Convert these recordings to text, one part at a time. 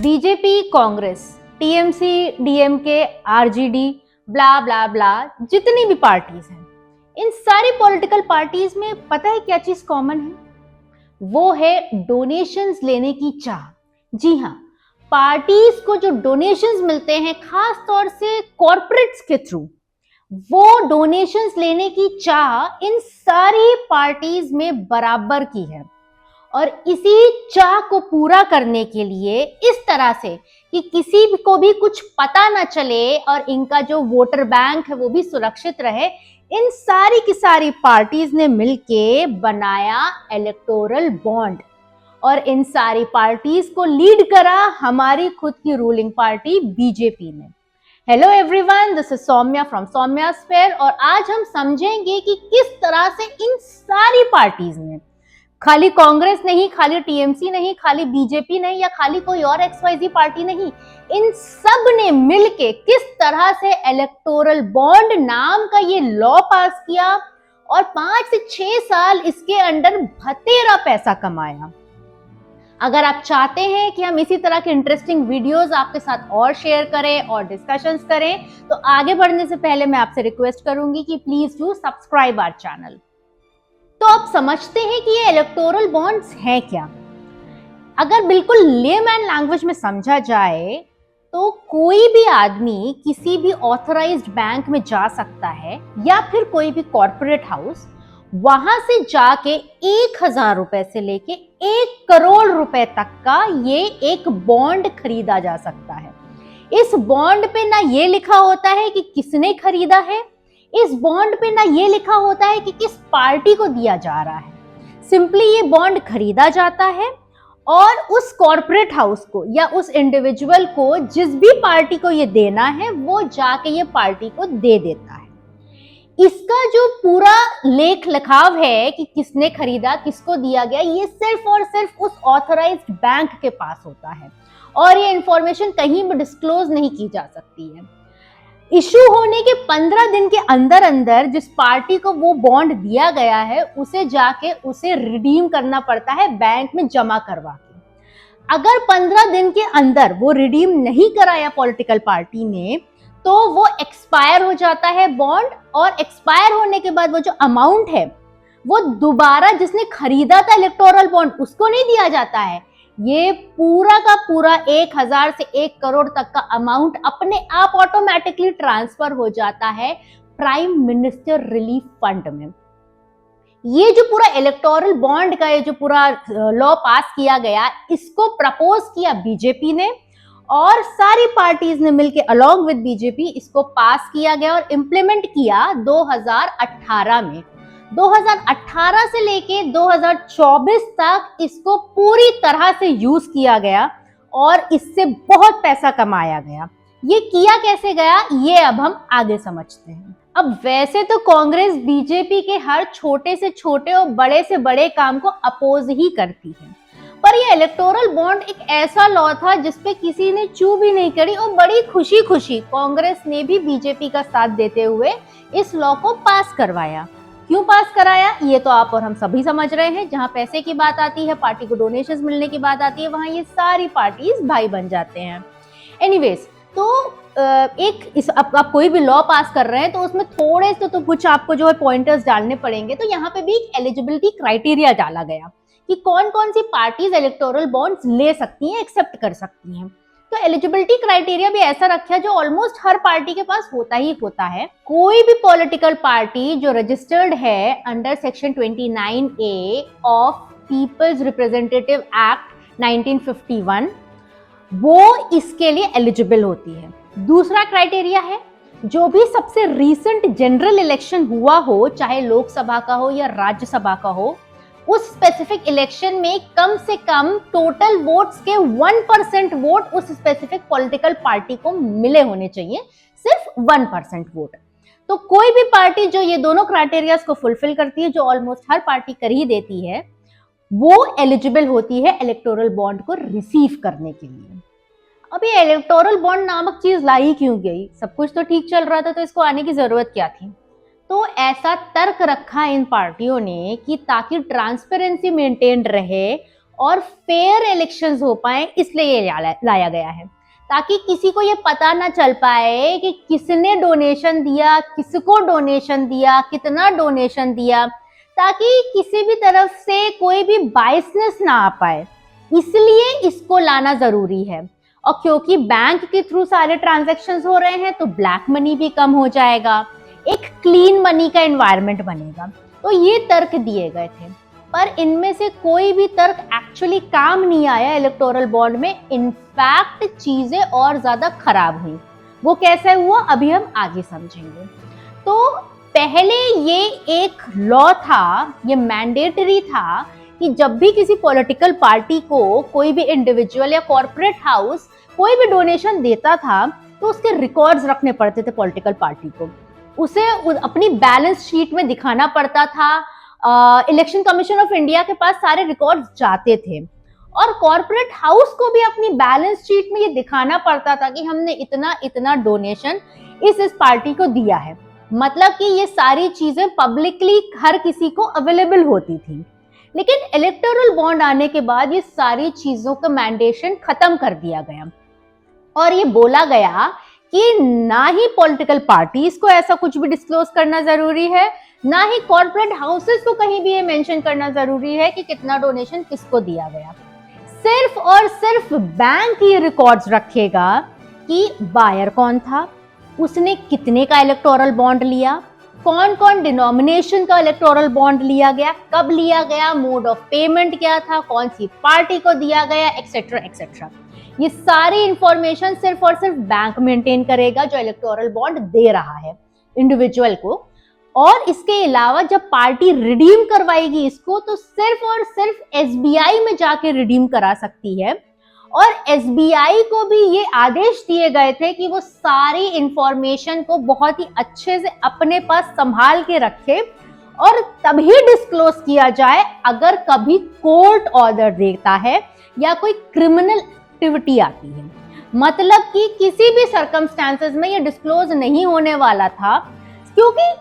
BJP, Congress, TMC, DMK, RJD, blah blah blah, जितनी भी parties हैं, इन सारी पॉलिटिकल पार्टीज में पता है क्या चीज कॉमन है? वो है डोनेशंस लेने की चाह। जी हाँ, पार्टीज को जो डोनेशंस मिलते हैं खास तौर से कॉरपोरेट्स के थ्रू, वो डोनेशंस लेने की चाह इन सारी पार्टीज में बराबर की है। और इसी चाह को पूरा करने के लिए इस तरह से कि किसी को भी कुछ पता ना चले और इनका जो वोटर बैंक है वो भी सुरक्षित रहे, इन सारी की सारी पार्टीज ने मिलके बनाया इलेक्टोरल बॉन्ड। और इन सारी पार्टीज को लीड करा हमारी खुद की रूलिंग पार्टी बीजेपी ने। Hello everyone, this is Saumya from Saumya sphere और आज हम समझेंगे कि किस तरह से इन सारी पार्टीज ने, खाली कांग्रेस नहीं, खाली टीएमसी नहीं, खाली बीजेपी नहीं या खाली कोई और एक्सवाईजी पार्टी नहीं, इन सब ने मिलके किस तरह से इलेक्टोरल बॉन्ड नाम का ये लॉ पास किया और 5 से 6 साल इसके अंडर भतेरा पैसा कमाया। अगर आप चाहते हैं कि हम इसी तरह के इंटरेस्टिंग वीडियोस आपके साथ और शेयर करें और डिस्कशंस करें, तो आगे बढ़ने से पहले मैं आपसे रिक्वेस्ट करूंगी कि please do subscribe our channel. तो आप समझते हैं कि ये इलेक्टोरल बॉन्ड्स हैं क्या? अगर बिल्कुल लेमैन लैंग्वेज में समझा जाए तो कोई भी आदमी किसी भी ऑथराइज्ड बैंक में जा सकता है या फिर कोई भी कॉर्पोरेट हाउस, वहां से जाके 1,000 रुपए से लेके 1 करोड़ रुपए तक का ये एक बॉन्ड खरीदा जा सकता है। इस बॉन्ड पे ना ये लिखा होता है कि किसने खरीदा है, इस बॉन्ड पे ना ये लिखा होता है कि किस पार्टी को दिया जा रहा है। सिंपली ये बॉन्ड खरीदा जाता है और उस कॉर्पोरेट हाउस को या उस इंडिविजुअल को जिस भी पार्टी को ये देना है वो जाके ये पार्टी को दे देता है। इसका जो पूरा लेख लिखाव है कि किसने खरीदा, किसको दिया गया, ये सिर्फ और सिर्फ उस ऑथराइज्ड बैंक के पास होता है और ये इंफॉर्मेशन कहीं भी डिस्क्लोज नहीं की जा सकती है। इशू होने के 15 दिन के अंदर अंदर जिस पार्टी को वो बॉन्ड दिया गया है उसे जाके उसे रिडीम करना पड़ता है बैंक में जमा करवा के। अगर 15 दिन के अंदर वो रिडीम नहीं कराया पॉलिटिकल पार्टी ने तो वो एक्सपायर हो जाता है बॉन्ड, और एक्सपायर होने के बाद वो जो अमाउंट है वो दोबारा जिसने खरीदा था इलेक्टोरल बॉन्ड उसको नहीं दिया जाता है। ये पूरा का पूरा 1,000 से 1 करोड़ तक का अमाउंट अपने आप ऑटोमेटिकली ट्रांसफर हो जाता है प्राइम मिनिस्टर रिलीफ फंड में। ये जो पूरा इलेक्टोरल बॉन्ड का ये जो पूरा लॉ पास किया गया, इसको प्रपोज किया बीजेपी ने और सारी पार्टीज ने मिलकर अलोंग विद बीजेपी इसको पास किया गया और इंप्लीमेंट किया 2018 में। 2018 से लेके 2024 तक इसको पूरी तरह से यूज किया गया और इससे बहुत पैसा कमाया गया। ये किया कैसे गया ये अब हम आगे समझते हैं। अब वैसे तो कांग्रेस बीजेपी के हर छोटे से छोटे और बड़े से बड़े काम को अपोज ही करती है, पर ये इलेक्टोरल बॉन्ड एक ऐसा लॉ था जिसपे किसी ने चू भी नहीं करी और बड़ी खुशी खुशी कांग्रेस ने भी बीजेपी का साथ देते हुए इस लॉ को पास करवाया। क्यों पास कराया ये तो आप और हम सभी समझ रहे हैं। जहां पैसे की बात आती है, पार्टी को डोनेशंस मिलने की बात आती है, वहां ये सारी पार्टीज भाई बन जाते हैं। एनीवेज, तो आप कोई भी लॉ पास कर रहे हैं तो उसमें थोड़े से तो कुछ आपको जो है पॉइंटर्स डालने पड़ेंगे। तो यहाँ पे भी एक एलिजिबिलिटी क्राइटेरिया डाला गया कि कौन कौन सी पार्टीज इलेक्टोरल बॉन्ड्स ले सकती हैं, एक्सेप्ट कर सकती हैं। तो एलिजिबिलिटी क्राइटेरिया भी ऐसा रखा जो ऑलमोस्ट हर पार्टी के पास होता ही होता है। कोई भी पॉलिटिकल पार्टी जो रजिस्टर्ड है under section 29A of peoples representative act 1951, वो इसके लिए एलिजिबल होती है। दूसरा क्राइटेरिया है जो भी सबसे रीसेंट जनरल इलेक्शन हुआ हो, चाहे लोकसभा का हो या राज्यसभा का हो, उस स्पेसिफिक इलेक्शन में कम से कम टोटल वोट्स के 1% वोट उस स्पेसिफिक पॉलिटिकल पार्टी को मिले होने चाहिए, सिर्फ 1% वोट। तो कोई भी पार्टी जो ये दोनों क्राइटेरियाज को फुलफिल करती है, जो ऑलमोस्ट हर पार्टी कर ही देती है, वो एलिजिबल होती है इलेक्टोरल बॉन्ड को रिसीव करने के लिए। अब ये इलेक्टोरल बॉन्ड नामक चीज लाई क्यों गई? सब कुछ तो ठीक चल रहा था, तो इसको आने की जरूरत क्या थी? तो ऐसा तर्क रखा इन पार्टियों ने कि ताकि ट्रांसपेरेंसी मेंटेन रहे और फेयर इलेक्शंस हो पाए, इसलिए ये लाया गया है, ताकि किसी को ये पता ना चल पाए कि किसने डोनेशन दिया, किसको डोनेशन दिया, कितना डोनेशन दिया, ताकि किसी भी तरफ से कोई भी बायसनेस ना आ पाए। इसलिए इसको लाना जरूरी है। और क्योंकि बैंक के थ्रू सारे ट्रांजैक्शंस हो रहे हैं तो ब्लैक मनी भी कम हो जाएगा, एक क्लीन मनी का एनवायरनमेंट बनेगा। तो ये तर्क दिए गए थे, पर इनमें से कोई भी तर्क एक्चुअली काम नहीं आया इलेक्टोरल बॉन्ड में। इनफैक्ट चीजें और ज्यादा खराब हुई। वो कैसे हुआ अभी हम आगे समझेंगे। तो पहले ये एक लॉ था, ये मैंडेटरी था कि जब भी किसी पॉलिटिकल पार्टी को कोई भी इंडिविजुअल या कॉर्पोरेट हाउस कोई भी डोनेशन देता था तो उसके रिकॉर्ड्स रखने पड़ते थे पॉलिटिकल पार्टी को, उसे अपनी बैलेंस शीट में दिखाना पड़ता था। इलेक्शन कमीशन ऑफ इंडिया के पास सारे रिकॉर्ड्स जाते थे और कॉर्पोरेट हाउस को भी अपनी बैलेंस शीट में ये दिखाना पड़ता था कि हमने इतना इतना डोनेशन इस पार्टी को दिया है। मतलब कि ये सारी चीजें पब्लिकली हर किसी को अवेलेबल होती थी। लेकिन इलेक्टोरल बॉन्ड आने के बाद ये सारी चीजों का मैंडेशन खत्म कर दिया गया और ये बोला गया कि ना ही पॉलिटिकल पार्टीज को ऐसा कुछ भी डिस्क्लोज करना जरूरी है, ना ही कॉर्पोरेट हाउसेस को कहीं भी ये मेंशन करना जरूरी है कि कितना डोनेशन किसको दिया गया। सिर्फ और सिर्फ बैंक ये रिकॉर्ड्स रखेगा कि बायर कौन था, उसने कितने का इलेक्टोरल बॉन्ड लिया, कौन कौन डिनोमिनेशन का इलेक्टोरल बॉन्ड लिया गया, कब लिया गया, मोड ऑफ पेमेंट क्या था, कौन सी पार्टी को दिया गया, एक्सेट्रा एक्सेट्रा। ये सारी इंफॉर्मेशन सिर्फ और सिर्फ बैंक मेंटेन करेगा जो इलेक्टोरल बॉन्ड दे रहा है इंडिविजुअल को। और इसके अलावा जब पार्टी रिडीम करवाएगी इसको तो सिर्फ और सिर्फ एसबीआई में जाके रिडीम करा सकती है। और एसबीआई को भी ये आदेश दिए गए थे कि वो सारी इंफॉर्मेशन को बहुत ही अच्छे से अपने पास संभाल के रखे और तभी डिस्क्लोज किया जाए अगर कभी कोर्ट ऑर्डर देता है या कोई क्रिमिनल एक्टिविटी आती है। मतलब कि किसी भी सर्कमस्टेंसेस में ये डिस्क्लोज नहीं होने वाला था क्योंकि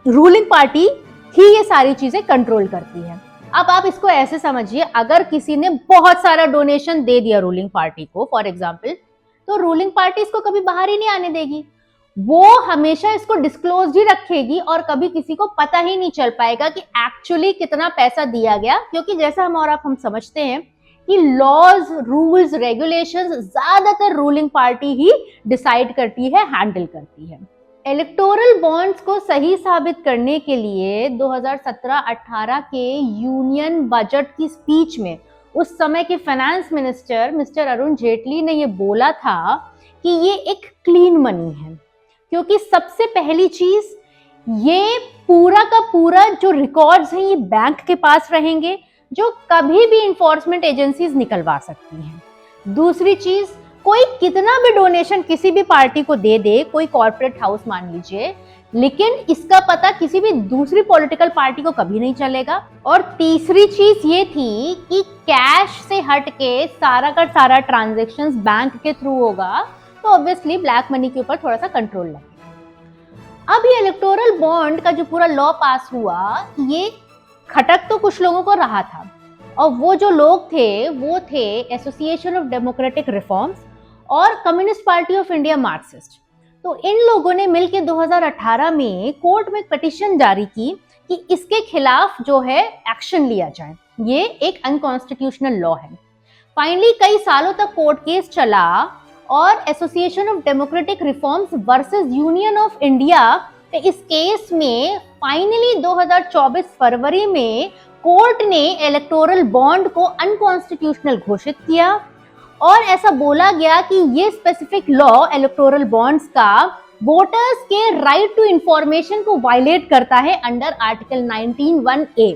रूलिंग पार्टी ही ये सारी चीजें कंट्रोल करती है। अब आप इसको ऐसे समझिए, अगर किसी ने बहुत सारा डोनेशन दे दिया रूलिंग पार्टी को फॉर एग्जांपल, तो रूलिंग पार्टी इसको कभी बाहर ही नहीं आने देगी, वो हमेशा इसको डिस्क्लोज ही रखेगी और कभी किसी को पता ही नहीं चल पाएगा कि एक्चुअली कितना पैसा दिया गया। क्योंकि जैसा हम और आप हम समझते हैं कि लॉज, रूल्स, रेगुलेशंस ज्यादातर रूलिंग पार्टी ही डिसाइड करती है, हैंडल करती है। इलेक्टोरल बॉन्ड्स को सही साबित करने के लिए 2017-18 के यूनियन बजट की स्पीच में उस समय के finance minister mister Arun Jaitley ने ये बोला था कि ये एक क्लीन मनी है। क्योंकि सबसे पहली चीज, ये पूरा का पूरा जो रिकॉर्ड्स हैं ये बैंक के पास रहेंगे जो कभी भी इंफोर्समेंट एजेंसीज निकलवा सकती हैं। दूसरी चीज, कोई कितना भी डोनेशन किसी भी पार्टी को दे दे, कोई कॉर्पोरेट हाउस मान लीजिए, लेकिन इसका पता किसी भी दूसरी पॉलिटिकल पार्टी को कभी नहीं चलेगा। और तीसरी चीज ये थी कि कैश से हट के सारा का सारा ट्रांजैक्शंस बैंक के थ्रू होगा, तो ऑब्वियसली ब्लैक मनी के ऊपर थोड़ा सा कंट्रोल लगेगा। अब ये इलेक्टोरल बॉन्ड का जो पूरा लॉ पास हुआ, ये खटक तो कुछ लोगों को रहा था और वो जो लोग थे वो थे एसोसिएशन ऑफ डेमोक्रेटिक रिफॉर्म्स और communist party of India Marxist. तो इन लोगों ने मिलकर 2018 में कोर्ट में पिटीशन जारी की कि इसके खिलाफ जो है एक्शन लिया जाए, ये एक अनकॉन्स्टिट्यूशनल लॉ है। फाइनली कई सालों तक कोर्ट केस चला और association of democratic reforms versus union of India, इस केस में फाइनली 2024 फरवरी में कोर्ट ने इलेक्टोरल बॉन्ड को अनकॉन्स्टिट्यूशनल घोषित किया और ऐसा बोला गया कि ये स्पेसिफिक लॉ इलेक्टोरल बॉन्ड्स का वोटर्स के राइट टू इंफॉर्मेशन को वायलेट करता है अंडर आर्टिकल 19(1)(a).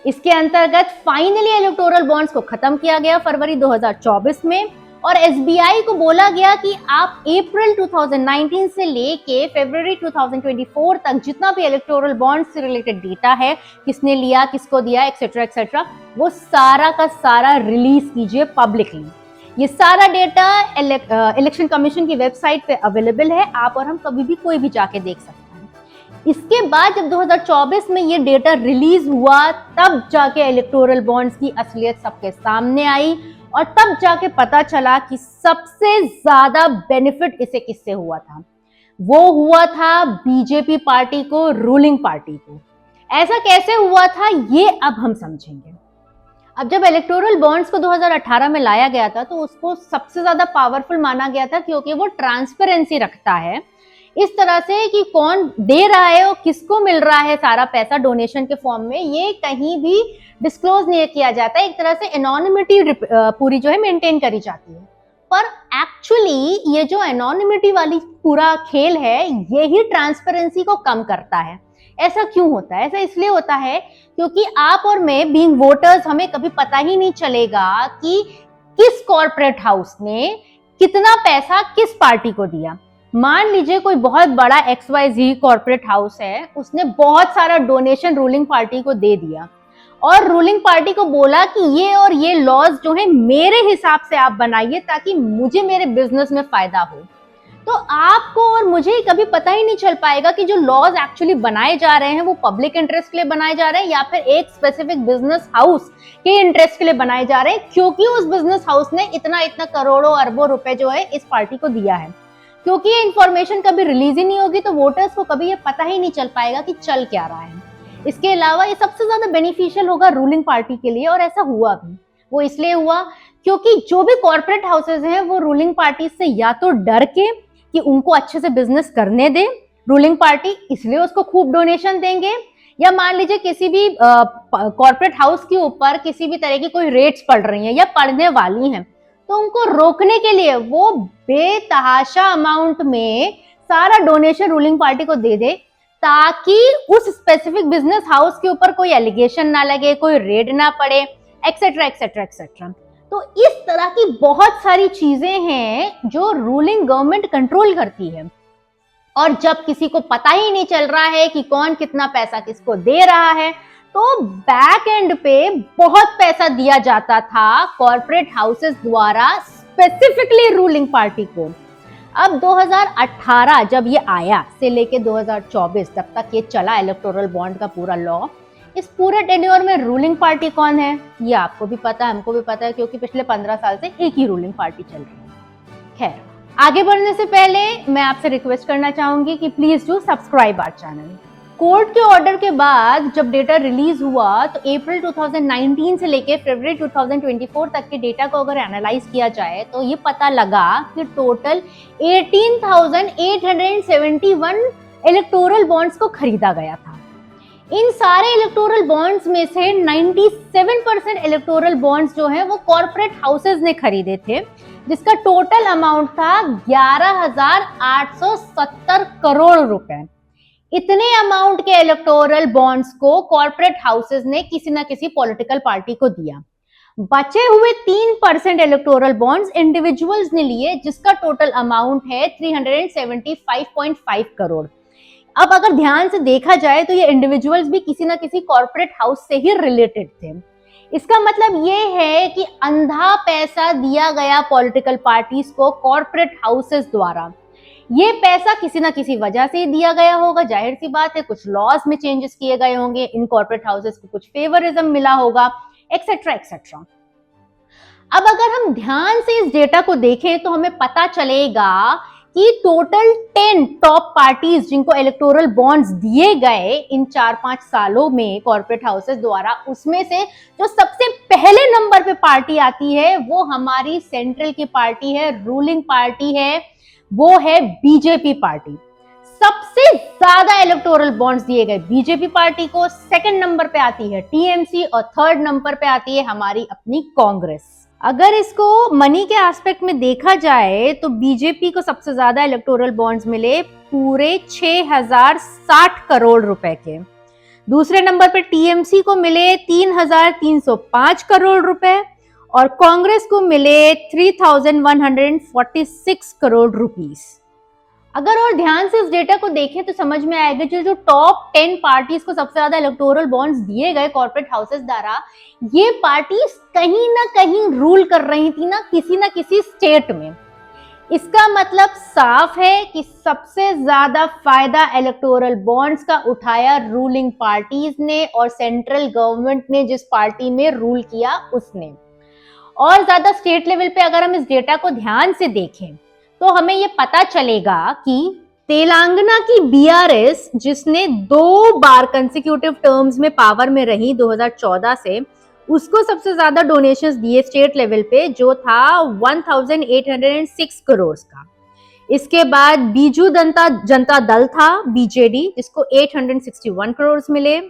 इसके अंतर्गत फाइनली इलेक्टोरल बॉन्ड्स को खत्म किया गया फरवरी 2024 में और एसबीआई को बोला गया कि आप अप्रैल 2019 से लेके फरवरी 2024 तक जितना भी इलेक्टोरल बॉन्ड से रिलेटेड डेटा है, किसने लिया, किसको दिया, एक्सेट्रा एक्सेट्रा, वो सारा का सारा रिलीज कीजिए पब्लिकली। ये सारा डेटा इलेक्शन कमीशन की वेबसाइट पे अवेलेबल है, आप और हम कभी भी कोई भी जाके देख सकते हैं। इसके बाद जब 2024 में ये डेटा रिलीज हुआ तब जाके इलेक्टोरल बॉन्ड्स की असलियत सबके सामने आई और तब जाके पता चला कि सबसे ज्यादा बेनिफिट इसे किससे हुआ था। वो हुआ था बीजेपी पार्टी को, रूलिंग पार्टी को। ऐसा कैसे हुआ था ये अब हम समझेंगे। अब जब इलेक्टोरल बॉन्ड्स को 2018 में लाया गया था तो उसको सबसे ज्यादा पावरफुल माना गया था क्योंकि वो ट्रांसपेरेंसी रखता है इस तरह से कि कौन दे रहा है और किसको मिल रहा है सारा पैसा डोनेशन के फॉर्म में, ये कहीं भी डिस्क्लोज नहीं किया जाता। एक तरह से एनोनिमिटी पूरी जो है मेंटेन करी जाती है। पर एक्चुअली ये जो एनोनिमिटी वाली पूरा खेल है ये ही ट्रांसपेरेंसी को कम करता है। ऐसा क्यों होता है? ऐसा इसलिए होता है क्योंकि आप और मैं बीइंग वोटर्स हमें कभी पता ही नहीं चलेगा कि किस कॉर्पोरेट हाउस ने कितना पैसा किस पार्टी को दिया। मान लीजिए कोई बहुत बड़ा XYZ कॉर्पोरेट हाउस है, उसने बहुत सारा डोनेशन रूलिंग पार्टी को दे दिया और रूलिंग पार्टी को बोला कि ये और ये लॉज जो है मेरे हिसाब से आप बनाइए ताकि मुझे मेरे बिजनेस में फायदा हो। तो आपको और मुझे कभी पता ही नहीं चल पाएगा कि जो लॉज एक्चुअली बनाए जा रहे हैं वो पब्लिक इंटरेस्ट के लिए बनाए जा रहे हैं या फिर एक स्पेसिफिक बिजनेस हाउस के इंटरेस्ट के लिए बनाए जा रहे हैं, क्योंकि उस बिजनेस हाउस ने इतना इतना करोड़ों अरबों रुपए जो है इस पार्टी को दिया है। क्योंकि ये इंफॉर्मेशन कभी रिलीज ही नहीं होगी तो वोटर्स को कभी ये पता ही नहीं चल पाएगा कि चल क्या रहा है। इसके अलावा ये सबसे ज्यादा बेनिफिशियल होगा रूलिंग पार्टी के लिए और ऐसा हुआ भी। वो इसलिए हुआ क्योंकि जो भी कॉर्पोरेट हाउसेज हैं वो रूलिंग पार्टी से या तो डर के कि उनको अच्छे से बिजनेस करने दे रूलिंग पार्टी, इसलिए उसको खूब डोनेशन देंगे, या मान लीजिए किसी भी कॉर्पोरेट हाउस के ऊपर किसी भी तरह की कोई रेट्स पड़ रही हैं या पड़ने वाली हैं तो उनको रोकने के लिए वो बेतहाशा अमाउंट में सारा डोनेशन रूलिंग पार्टी को दे दे ताकि उस स्पेसिफिक बिजनेस हाउस के ऊपर कोई एलिगेशन ना लगे, कोई रेड ना पड़े, एक्सेट्रा एक्सेट्रा एक्सेट्रा। तो इस तरह की बहुत सारी चीजें हैं जो रूलिंग गवर्नमेंट कंट्रोल करती है। और जब किसी को पता ही नहीं चल रहा है कि कौन कितना पैसा किसको दे रहा है तो बैक एंड पे बहुत पैसा दिया जाता था कॉर्पोरेट हाउसेस द्वारा स्पेसिफिकली रूलिंग पार्टी को। अब 2018 जब ये आया से लेके 2024 तब तक ये चला इलेक्टोरल बॉन्ड का पूरा लॉ, इस पूरे टेन्योर में रूलिंग पार्टी कौन है ये आपको भी पता है, हमको भी पता है, क्योंकि पिछले 15 साल से एक ही रूलिंग पार्टी चल रही है। खैर, आगे बढ़ने से पहले मैं आपसे रिक्वेस्ट करना चाहूंगी कि please do subscribe our channel. Court के ऑर्डर के बाद जब डेटा रिलीज हुआ तो अप्रैल 2019 से लेके फरवरी 2024 तक के डेटा को अगर एनालाइज किया जाए तो ये पता लगा कि टोटल 18,871 इलेक्टोरल बॉन्ड्स को खरीदा गया था। इन सारे इलेक्टोरल बॉन्ड्स में से 97% इलेक्टोरल बॉन्ड्स जो हैं वो कॉर्पोरेट हाउसेज ने खरीदे थे, जिसका टोटल अमाउंट था 11,870 करोड़ रुपए। इतने अमाउंट के इलेक्टोरल बॉन्ड्स को कॉर्पोरेट हाउसेज ने किसी ना किसी पॉलिटिकल पार्टी को दिया। बचे हुए 3% इलेक्टोरल बॉन्ड्स इंडिविजुअल्स ने लिए, जिसका टोटल अमाउंट है 375.5 करोड़। अब अगर ध्यान से देखा जाए तो ये इंडिविजुअल्स भी किसी ना किसी कॉर्पोरेट हाउस से ही रिलेटेड थे। इसका मतलब ये है कि अंधा पैसा दिया गया पॉलिटिकल पार्टीज को कॉर्पोरेट हाउसेस द्वारा। ये पैसा किसी ना किसी वजह से दिया गया होगा, जाहिर सी बात है, कुछ लॉज में चेंजेस किए गए होंगे, इन कॉर्पोरेट हाउसेस को कुछ फेवरिज्म मिला होगा, एक्सेट्रा एक्सेट्रा। अब अगर हम ध्यान से इस डेटा को देखें तो हमें पता चलेगा कि टोटल 10 टॉप पार्टीज जिनको इलेक्टोरल बॉन्ड्स दिए गए इन 4-5 सालों में कॉर्पोरेट हाउसेस द्वारा, उसमें से जो सबसे पहले नंबर पे पार्टी आती है वो हमारी सेंट्रल की पार्टी है, रूलिंग पार्टी है, वो है बीजेपी पार्टी। सबसे ज्यादा इलेक्टोरल बॉन्ड्स दिए गए बीजेपी पार्टी को, सेकंड नंबर पे आती है टीएमसी और थर्ड नंबर पे आती है हमारी अपनी कांग्रेस। अगर इसको मनी के एस्पेक्ट में देखा जाए तो बीजेपी को सबसे ज्यादा इलेक्टोरल बॉन्ड्स मिले पूरे 6,060 करोड़ रुपए के। दूसरे नंबर पे टीएमसी को मिले 3,305 करोड़ रुपए और कांग्रेस को मिले 3,146 करोड़ रुपीस। अगर और ध्यान से इस डेटा को देखें तो समझ में आएगा जो टॉप 10 पार्टीज को सबसे ज्यादा इलेक्टोरल बॉन्ड्स दिए गए कॉर्पोरेट हाउसेस द्वारा, ये पार्टीज कहीं ना कहीं रूल कर रही थी ना किसी स्टेट में। इसका मतलब साफ है कि सबसे ज्यादा फायदा इलेक्टोरल बॉन्ड्स का उठाया रूलिंग पार्टीज ने और सेंट्रल गवर्नमेंट ने जिस पार्टी में रूल किया उसने। और ज्यादा स्टेट लेवल पे अगर हम इस डेटा को ध्यान से देखें तो हमें ये पता चलेगा कि तेलंगाना की बीआरएस, जिसने 2 बार कंसेक्यूटिव टर्म्स में पावर में रही 2014 से, उसको सबसे ज्यादा डोनेशंस दिए स्टेट लेवल पे, जो था 1806 करोड़ का। इसके बाद बीजू जनता दल था बीजेडी, जिसको 861 करोड़ मिले।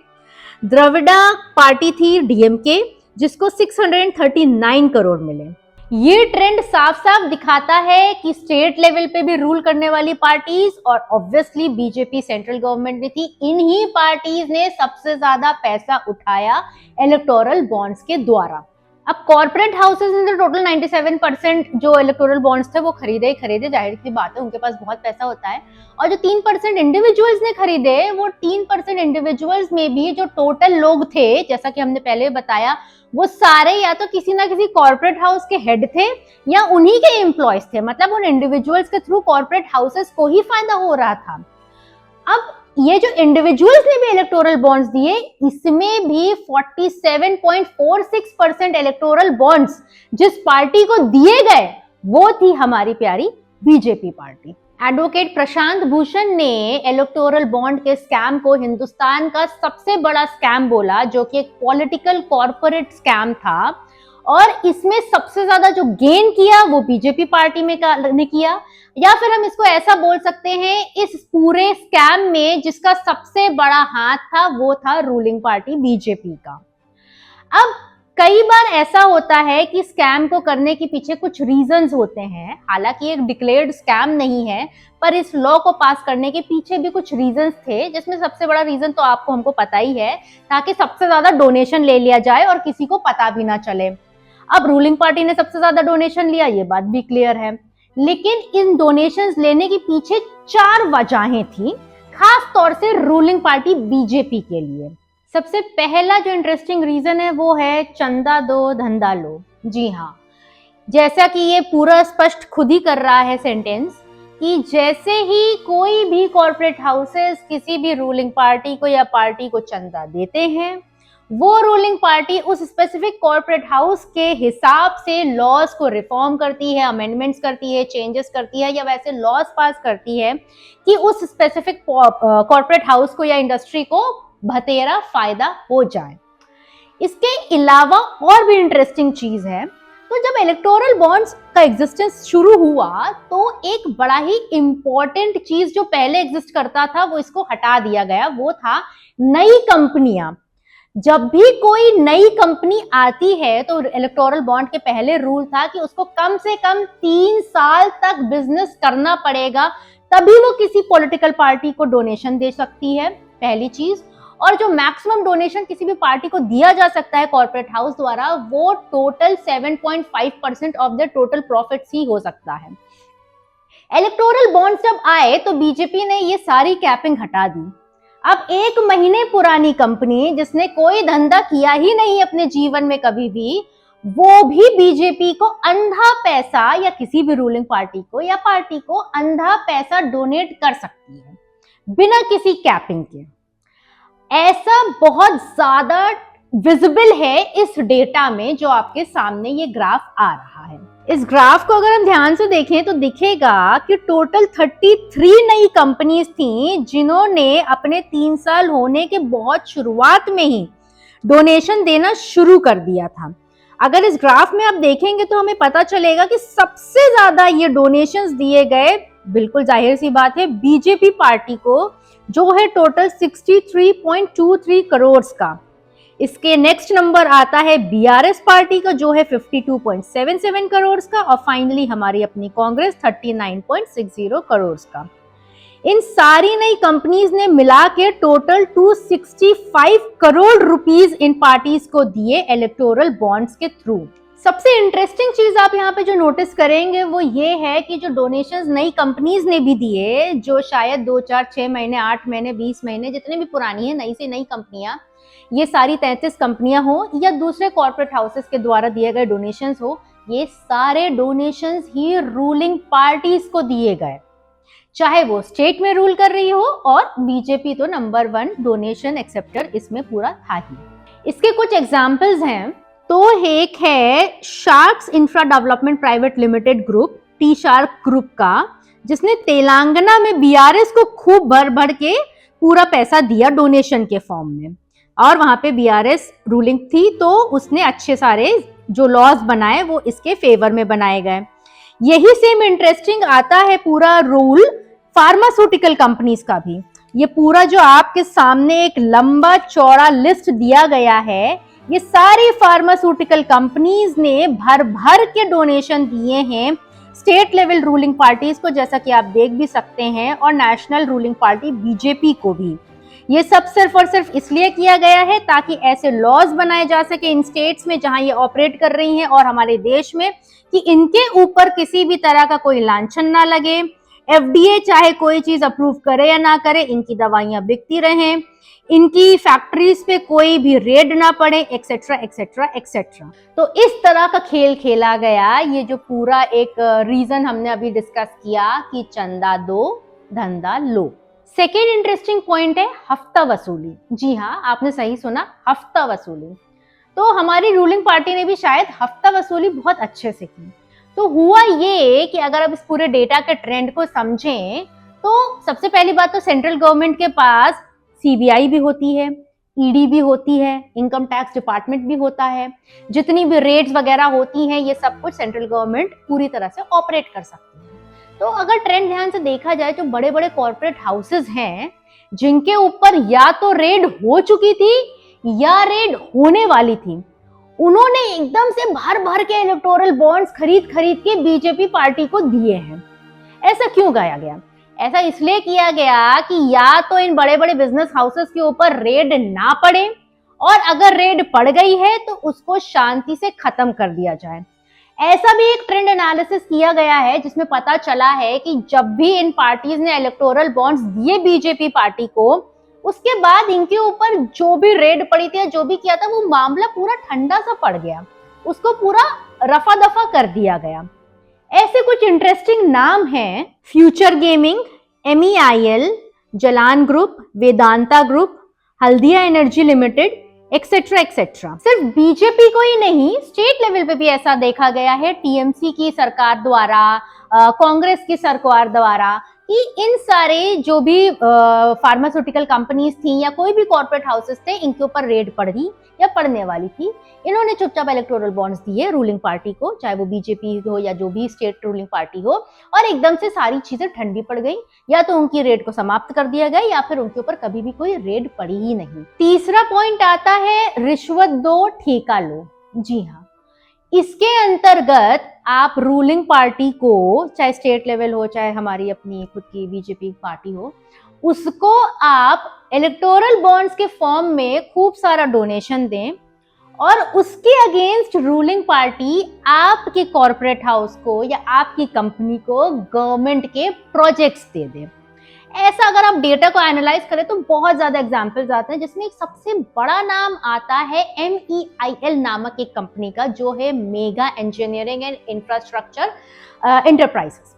द्रविड़ा पार्टी थी डीएमके, जिसको 639 करोड़ मिले। ये ट्रेंड साफ साफ दिखाता है कि स्टेट लेवल पे भी रूल करने वाली पार्टीज, और ऑब्वियसली बीजेपी सेंट्रल गवर्नमेंट में थी, इन्हीं पार्टीज ने सबसे ज्यादा पैसा उठाया इलेक्टोरल बॉन्ड्स के द्वारा। अब कॉर्पोरेट हाउसेस ने टोटल 97% जो इलेक्टोरल बॉन्ड्स थे वो खरीदे, जाहिर सी बात है, उनके पास बहुत पैसा होता है। और जो 3% इंडिविजुअल्स ने खरीदे, वो 3% इंडिविजुअल्स में भी जो टोटल लोग थे, जैसा कि हमने पहले बताया, वो सारे या तो किसी ना किसी कॉर्पोरेट हाउस के हेड थे या उन्हीं के एम्प्लॉयज थे। मतलब उन इंडिविजुअल्स के थ्रू कॉर्पोरेट हाउसेस को ही फायदा हो रहा था। अब ये जो इंडिविजुअल्स ने भी इलेक्टोरल बॉन्ड्स दिए, इसमें भी 47.46% इलेक्टोरल बॉन्ड्स जिस पार्टी को दिए गए वो थी हमारी प्यारी BJP party. Advocate Prashant Bhushan ने इलेक्टोरल बॉन्ड के स्कैम को हिंदुस्तान का सबसे बड़ा स्कैम बोला, जो कि एक पॉलिटिकल कॉर्पोरेट स्कैम था, और इसमें सबसे ज्यादा जो गेन किया वो बीजेपी पार्टी में ने किया। या फिर हम इसको ऐसा बोल सकते हैं, इस पूरे स्कैम में जिसका सबसे बड़ा हाथ था वो था रूलिंग पार्टी बीजेपी का। अब कई बार ऐसा होता है कि स्कैम को करने के पीछे कुछ रीजंस होते हैं, हालांकि एक डिक्लेयर्ड स्कैम नहीं है, पर इस लॉ को पास करने के पीछे भी कुछ रीजंस थे, जिसमें सबसे बड़ा रीजन तो आपको हमको पता ही है, ताकि सबसे ज्यादा डोनेशन ले लिया जाए और किसी को पता भी ना चले। अब रूलिंग पार्टी ने सबसे ज्यादा डोनेशन लिया, ये बात भी क्लियर है, लेकिन इन डोनेशंस लेने के पीछे 4 वजहें थी, खास तौर से रूलिंग पार्टी बीजेपी के लिए। सबसे पहला जो इंटरेस्टिंग रीजन है वो है चंदा दो धंधा लो। जी हाँ, जैसा कि ये पूरा स्पष्ट खुद ही कर रहा है सेंटेंस, कि जैसे ही कोई भी कॉर्पोरेट हाउसेस किसी भी रूलिंग पार्टी को या पार्टी को चंदा देते हैं, वो रूलिंग पार्टी उस स्पेसिफिक कॉर्पोरेट हाउस के हिसाब से लॉज को रिफॉर्म करती है, अमेंडमेंट्स करती है, चेंजेस करती है, या वैसे लॉज पास करती है कि उस स्पेसिफिक कॉर्पोरेट हाउस को या इंडस्ट्री को भतेरा फायदा हो जाए। इसके अलावा और भी इंटरेस्टिंग चीज है, तो जब इलेक्टोरल बॉन्ड्स का एग्जिस्टेंस शुरू हुआ तो एक बड़ा ही इंपॉर्टेंट चीज जो पहले एग्जिस्ट करता था वो इसको हटा दिया गया, वो था नई कंपनियां। जब भी कोई नई कंपनी आती है तो इलेक्टोरल बॉन्ड के पहले रूल था कि उसको कम से कम 3 साल तक बिजनेस करना पड़ेगा, तभी वो किसी पॉलिटिकल पार्टी को डोनेशन दे सकती है, पहली चीज। और जो मैक्सिमम डोनेशन किसी भी पार्टी को दिया जा सकता है कॉर्पोरेट हाउस द्वारा, वो total 7.5% of the total profits ही हो सकता है। इलेक्टोरल बॉन्ड्स जब आए तो बीजेपी ने ये सारी कैपिंग हटा दी। अब 1 महीने पुरानी कंपनी जिसने कोई धंधा किया ही नहीं अपने जीवन में कभी भी, वो भी बीजेपी को अंधा पैसा या किसी भी रूलिंग पार्टी को या पार्टी को अंधा पैसा डोनेट कर सकती है बिना किसी कैपिंग के। ऐसा बहुत ज्यादा विजिबल है इस डेटा में जो आपके सामने ये ग्राफ आ रहा है। इस ग्राफ को अगर हम ध्यान से देखें तो दिखेगा कि टोटल 33 नई कंपनीज थी जिन्होंने अपने 3 साल होने के बहुत शुरुआत में ही डोनेशन देना शुरू कर दिया था। अगर इस ग्राफ में आप देखेंगे तो हमें पता चलेगा कि सबसे ज्यादा ये डोनेशंस दिए गए, बिल्कुल जाहिर सी बात है, बीजेपी पार्टी को, जो है टोटल 63.23 करोड़ का। इसके नेक्स्ट नंबर आता है बीआरएस पार्टी का, जो है 52.77 करोड़ का, और फाइनली हमारी अपनी कांग्रेस 39.60 करोड़ का। इन सारी नई कंपनीज ने मिला के total 265 crore rupees in parties को दिए इलेक्टोरल बॉन्ड्स के थ्रू। सबसे इंटरेस्टिंग चीज आप यहाँ पे जो नोटिस करेंगे वो ये है कि जो डोनेशंस नई कंपनीज ने भी दिए, जो शायद 2, 4, 6 महीने, 8 महीने, 20 महीने, जितने भी पुरानी है नई से नई कंपनियां, ये सारी 33 कंपनियां हो या दूसरे कॉर्पोरेट हाउसेस के द्वारा दिए गए डोनेशंस हो, ये सारे डोनेशंस ही रूलिंग पार्टीज को दिए गए, चाहे वो स्टेट में रूल कर रही हो, और बीजेपी तो नंबर 1 डोनेशन एक्सेप्टर इसमें पूरा था ही। इसके कुछ एग्जाम्पल्स हैं। तो एक है sharks infra development private limited group, T shark group का, जिसने तेलंगाना में बीआरएस को खूब भर भर के पूरा पैसा दिया डोनेशन के फॉर्म में, और वहां पे बीआरएस रूलिंग थी, तो उसने अच्छे सारे जो लॉज बनाए वो इसके फेवर में बनाए गए। यही सेम इंटरेस्टिंग आता है पूरा रूल फार्मास्यूटिकल कंपनीज का भी। ये पूरा जो आपके सामने एक लंबा चौड़ा लिस्ट दिया गया है, ये सारी फार्मास्यूटिकल कंपनीज ने भर भर के डोनेशन दिए हैं स्टेट लेवल रूलिंग पार्टीज को, जैसा कि आप देख भी सकते हैं, और नेशनल रूलिंग पार्टी बीजेपी को भी। ये सब सिर्फ और सिर्फ इसलिए किया गया है ताकि ऐसे लॉज बनाए जा सके इन स्टेट्स में जहां ये ऑपरेट कर रही हैं और हमारे देश में, कि इनके ऊपर किसी भी तरह का कोई लांछन ना लगे। एफडीए चाहे कोई चीज अप्रूव करे या ना करे, इनकी दवाइयां बिकती रहें, इनकी फैक्ट्रीज पे कोई भी रेड ना पड़े, एक्सेट्रा एक्सेट्रा एक्सेट्रा। तो इस तरह का खेल खेला गया। ये जो पूरा एक रीजन हमने अभी डिस्कस किया कि चंदा दो धंधा लो। सेकेंड इंटरेस्टिंग पॉइंट है हफ्ता वसूली। जी हाँ, आपने सही सुना, हफ्ता वसूली। तो हमारी रूलिंग पार्टी ने भी शायद हफ्ता वसूली बहुत अच्छे से की। तो हुआ ये कि अगर आप इस पूरे डेटा के ट्रेंड को समझें, तो सबसे पहली बात तो सेंट्रल गवर्नमेंट के पास सीबीआई भी होती है, ईडी भी होती है, इनकम टैक्स डिपार्टमेंट भी होता है। जितनी भी रेट्स वगैरह होती हैं, ये सब कुछ सेंट्रल गवर्नमेंट पूरी तरह से ऑपरेट कर सकती है। तो अगर ट्रेंड ध्यान से देखा जाए तो बड़े बड़े कॉर्पोरेट हाउसेस हैं जिनके ऊपर या तो रेड हो चुकी थी या रेड होने वाली थी, उन्होंने एकदम से भर भर के इलेक्टोरल बॉन्ड्स खरीद खरीद के बीजेपी पार्टी को दिए हैं। ऐसा क्यों किया गया? ऐसा इसलिए किया गया कि या तो इन बड़े बड़े बिजनेस हाउसेस के ऊपर रेड ना पड़े, और अगर रेड पड़ गई है तो उसको शांति से खत्म कर दिया जाए। ऐसा भी एक ट्रेंड एनालिसिस किया गया है जिसमें पता चला है कि जब भी इन पार्टीज ने इलेक्टोरल बॉन्ड्स दिए बीजेपी पार्टी को, उसके बाद इनके ऊपर जो भी रेड पड़ी थी या जो भी किया था, वो मामला पूरा ठंडा सा पड़ गया, उसको पूरा रफा दफा कर दिया गया। ऐसे कुछ इंटरेस्टिंग नाम हैं future gaming, MEIL, Jalan group, Vedanta group, Haldia energy limited, etcetera etcetera. सिर्फ बीजेपी को ही नहीं, स्टेट लेवल पे भी ऐसा देखा गया है टीएमसी की सरकार द्वारा, कांग्रेस की सरकार द्वारा, कि इन सारे जो भी फार्मास्यूटिकल कंपनीज थी या कोई भी कॉर्पोरेट हाउसेस थे, इनके ऊपर रेड पड़ रही या पड़ने वाली थी, इन्होंने चुपचाप इलेक्टोरल बॉन्ड्स दिए रूलिंग पार्टी को, चाहे वो बीजेपी हो या जो भी स्टेट रूलिंग पार्टी हो, और एकदम से सारी चीजें ठंडी पड़ गई। या तो उनकी रेड को समाप्त कर दिया गया या फिर उनके ऊपर कभी भी कोई रेड पड़ी ही नहीं। तीसरा पॉइंट आता है रिश्वत दो ठेका लो। जी हाँ, इसके अंतर्गत आप रूलिंग पार्टी को, चाहे स्टेट लेवल हो चाहे हमारी अपनी खुद की बीजेपी पार्टी हो, उसको आप इलेक्टोरल बॉन्ड्स के फॉर्म में खूब सारा डोनेशन दें, और उसके अगेंस्ट रूलिंग पार्टी आपके कॉर्पोरेट हाउस को या आपकी कंपनी को गवर्नमेंट के प्रोजेक्ट्स दे दे। ऐसा अगर आप डेटा को एनालाइज करें तो बहुत ज्यादा एग्जांपल्स आते हैं, जिसमें एक सबसे बड़ा नाम आता है MEIL नामक एक कंपनी का, जो है mega engineering and infrastructure enterprises.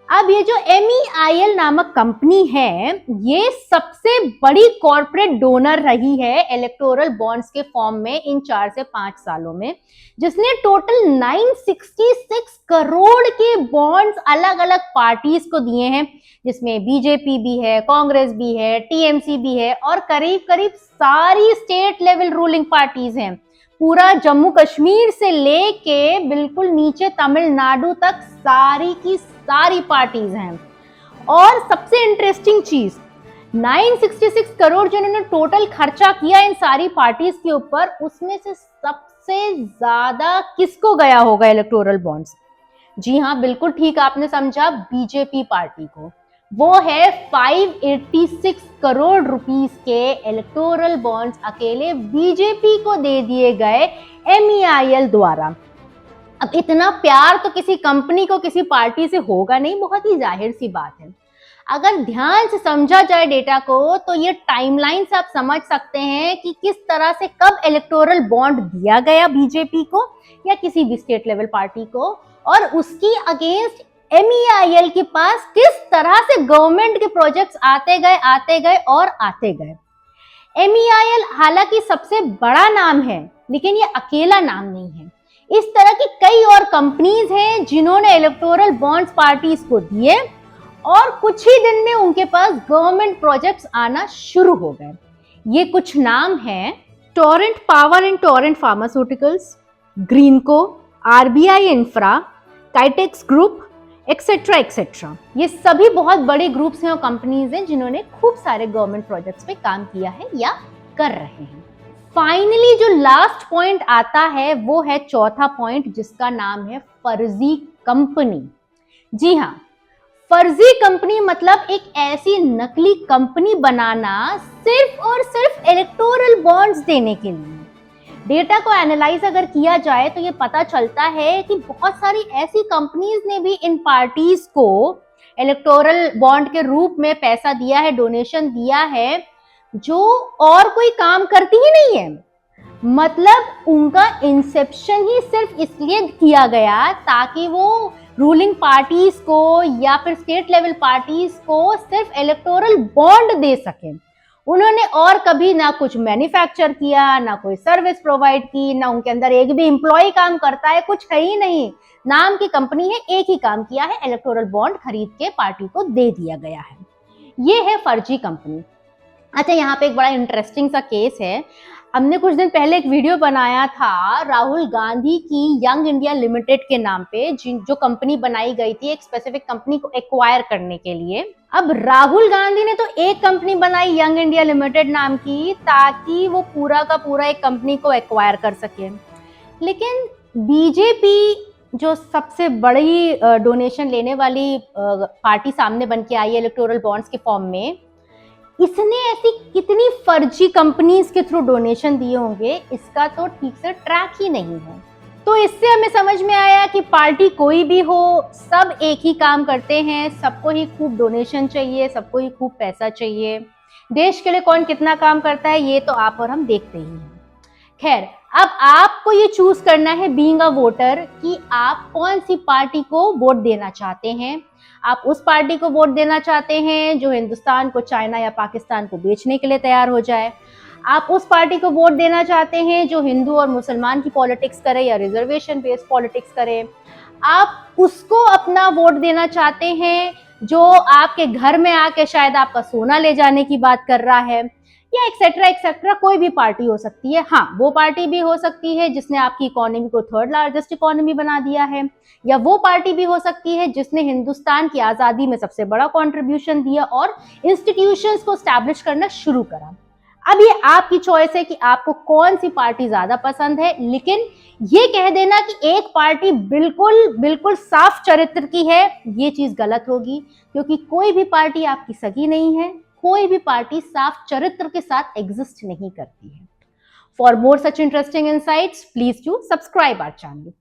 अब ये जो MEIL नामक कंपनी है, ये सबसे बड़ी कॉर्पोरेट डोनर रही है इलेक्टोरल बॉन्ड्स के फॉर्म में इन 4 से 5 सालों में, जिसने टोटल 966 करोड़ के बॉन्ड्स अलग अलग पार्टीज को दिए हैं, जिसमें बीजेपी भी है, कांग्रेस भी है, टीएमसी भी है, और करीब करीब सारी स्टेट लेवल रूलिंग पार्टीज हैं। पूरा जम्मू कश्मीर से लेके बिल्कुल नीचे तमिलनाडु तक सारी की सारी पार्टीज हैं। और सबसे इंटरेस्टिंग चीज, 966 करोड़ जो इन्होंने टोटल खर्चा किया इन सारी पार्टीज के ऊपर, उसमें से सबसे ज्यादा किसको गया होगा इलेक्टोरल बॉन्ड्स? जी हाँ, बिल्कुल ठीक आपने समझा, बीजेपी पार्टी को। वो है 586 करोड़ रुपीस के इलेक्टोरल बॉन्ड्स अकेले बीजेपी को दे दिए गए MEIL द्वारा। अब इतना प्यार तो किसी कंपनी को किसी पार्टी से होगा नहीं, बहुत ही जाहिर सी बात है। अगर ध्यान से समझा जाए डेटा को तो ये टाइमलाइन से आप समझ सकते हैं कि किस तरह से कब इलेक्टोरल बॉन्ड दिया गया बीजेपी को या किसी भी स्टेट लेवल पार्टी को, और उसकी अगेंस्ट MEIL के पास किस तरह से गवर्नमेंट के प्रोजेक्ट्स आते गए और आते गए। MEIL हालांकि सबसे बड़ा नाम है, लेकिन ये अकेला नाम नहीं है। इस तरह की कई और कंपनीज हैं जिन्होंने इलेक्टोरल बॉन्ड्स पार्टीज को दिए और कुछ ही दिन में उनके पास गवर्नमेंट प्रोजेक्ट्स आना शुरू हो गए। ये कुछ नाम हैं: Torrent power and Torrent pharmaceuticals, Greenko, RBI infra, Kitex group, etcetera etcetera. ये सभी बहुत बड़े ग्रुप्स हैं और कंपनीज हैं जिन्होंने खूब सारे गवर्नमेंट प्रोजेक्ट्स पे काम किया है या कर रहे हैं। फाइनली जो लास्ट पॉइंट आता है वो है चौथा पॉइंट, जिसका नाम है फर्जी कंपनी। जी हाँ, फर्जी कंपनी मतलब एक ऐसी नकली कंपनी बनाना सिर्फ और सिर्फ इलेक्टोरल बॉन्ड्स देने के लिए। डेटा को एनालाइज अगर किया जाए तो ये पता चलता है कि बहुत सारी ऐसी कंपनीज ने भी इन पार्टीज को इलेक्टोरल बॉन्ड के रूप में पैसा दिया है, डोनेशन दिया है, जो और कोई काम करती ही नहीं है। मतलब उनका इंसेप्शन ही सिर्फ इसलिए किया गया ताकि वो रूलिंग पार्टीज को या फिर स्टेट लेवल पार्टीज को सिर्फ इलेक्टोरल बॉन्ड दे सके। उन्होंने और कभी ना कुछ मैन्युफैक्चर किया, ना कोई सर्विस प्रोवाइड की, ना उनके अंदर एक भी एम्प्लॉय काम करता है, कुछ है ही नहीं। नाम की कंपनी है, एक ही काम किया है, इलेक्टोरल बॉन्ड खरीद के पार्टी को दे दिया गया है। ये है फर्जी कंपनी। अच्छा, यहाँ पे एक बड़ा इंटरेस्टिंग सा केस है। हमने कुछ दिन पहले एक वीडियो बनाया था राहुल गांधी की यंग इंडिया लिमिटेड के नाम पे, जो कंपनी बनाई गई थी एक स्पेसिफिक कंपनी को एक्वायर करने के लिए। अब राहुल गांधी ने तो एक कंपनी बनाई यंग इंडिया लिमिटेड नाम की, ताकि वो पूरा का पूरा एक कंपनी को एक्वायर कर सके। लेकिन बीजेपी जो सबसे बड़ी डोनेशन लेने वाली पार्टी सामने बन के आई है इलेक्टोरल बॉन्ड्स के फॉर्म में, इसने ऐसी कितनी फर्जी कंपनीज के थ्रू डोनेशन दिए होंगे, इसका तो ठीक से ट्रैक ही नहीं है। तो इससे हमें समझ में आया कि पार्टी कोई भी हो, सब एक ही काम करते हैं, सबको ही खूब डोनेशन चाहिए, सबको ही खूब पैसा चाहिए। देश के लिए कौन कितना काम करता है ये तो आप और हम देखते ही हैं। खैर, अब आपको ये चूज करना है बीइंग अ वोटर कि आप कौन सी पार्टी को वोट देना चाहते हैं। आप उस पार्टी को वोट देना चाहते हैं जो हिंदुस्तान को चाइना या पाकिस्तान को बेचने के लिए तैयार हो जाए। आप उस पार्टी को वोट देना चाहते हैं जो हिंदू और मुसलमान की पॉलिटिक्स करे या रिजर्वेशन बेस्ड पॉलिटिक्स करे। आप उसको अपना वोट देना चाहते हैं जो आपके घर में आके शायद आपका सोना ले जाने की बात कर रहा है, या एक्सेट्रा एक्सेट्रा। कोई भी पार्टी हो सकती है। हाँ, वो पार्टी भी हो सकती है जिसने आपकी इकोनॉमी को थर्ड लार्जेस्ट इकोनॉमी बना दिया है, या वो पार्टी भी हो सकती है जिसने हिंदुस्तान की आजादी में सबसे बड़ा कंट्रीब्यूशन दिया और इंस्टीट्यूशंस को एस्टैब्लिश करना शुरू करा। अब ये आपकी चॉइस है कि आपको कौन सी पार्टी ज्यादा पसंद है, लेकिन ये कह देना कि एक पार्टी बिल्कुल बिल्कुल साफ चरित्र की है, ये चीज गलत होगी, क्योंकि कोई भी पार्टी आपकी सगी नहीं है, कोई भी पार्टी साफ चरित्र के साथ एग्जिस्ट नहीं करती है। For more such interesting insights, please do subscribe our channel.